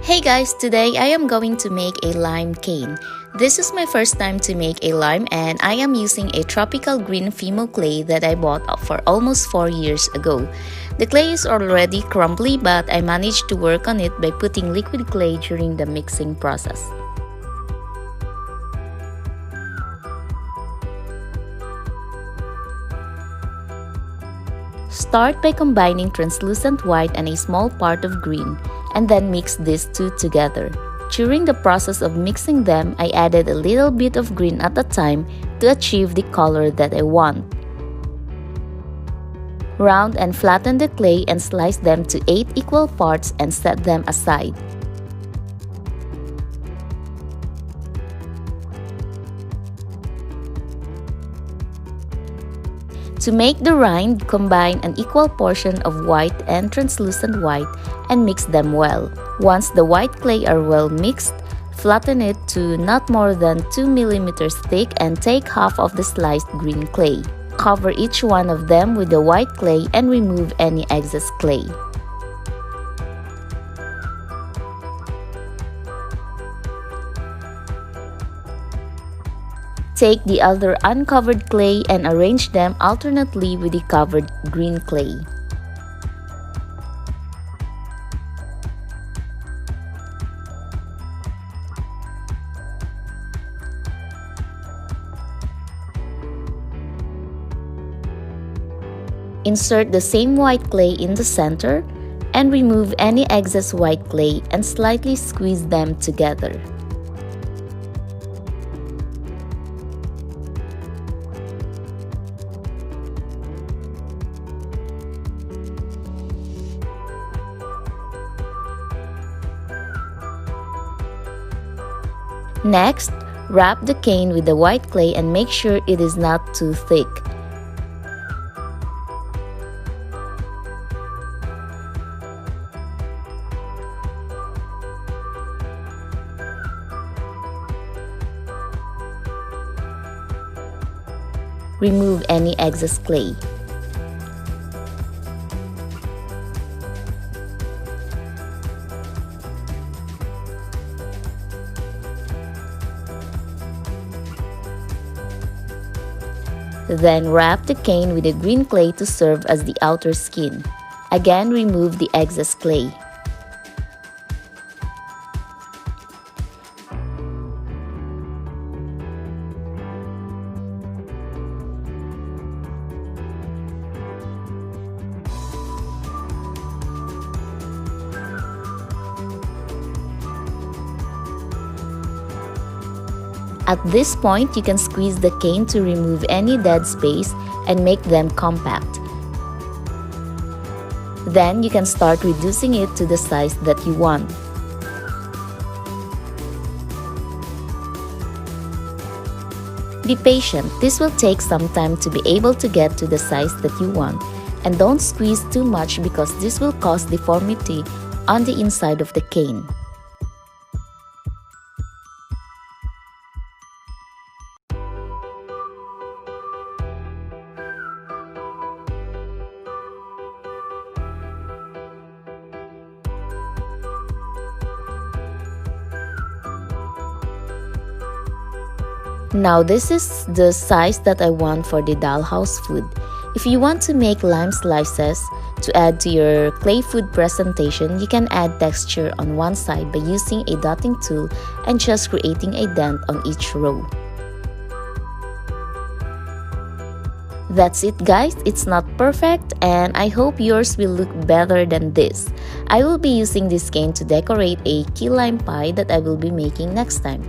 Hey guys, today I am going to make a lime cane. This is my first time to make a lime and I am using a tropical green Fimo clay that I bought for almost 4 years ago. The clay is already crumbly but I managed to work on it by putting liquid clay during the mixing process. Start by combining translucent white and a small part of green, and then mix these two together. During the process of mixing them, I added a little bit of green at a time to achieve the color that I want. Round and flatten the clay and slice them to 8 equal parts and set them aside. To make the rind, combine an equal portion of white and translucent white and mix them well. Once the white clay are well mixed, flatten it to not more than 2 mm thick and take half of the sliced green clay. Cover each one of them with the white clay and remove any excess clay. Take the other uncovered clay and arrange them alternately with the covered green clay. Insert the same white clay in the center and remove any excess white clay and slightly squeeze them together. Next, wrap the cane with the white clay and make sure it is not too thick. Remove any excess clay. Then wrap the cane with the green clay to serve as the outer skin. Again, remove the excess clay. At this point, you can squeeze the cane to remove any dead space and make them compact. Then you can start reducing it to the size that you want. Be patient, this will take some time to be able to get to the size that you want. And don't squeeze too much because this will cause deformity on the inside of the cane. Now this is the size that I want for the dollhouse food. If you want to make lime slices to add to your clay food presentation, you can add texture on one side by using a dotting tool and just creating a dent on each row. That's it guys, it's not perfect and I hope yours will look better than this. I will be using this cane to decorate a key lime pie that I will be making next time.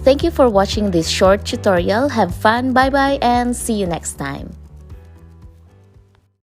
Thank you for watching this short tutorial. Have fun, bye bye, and see you next time.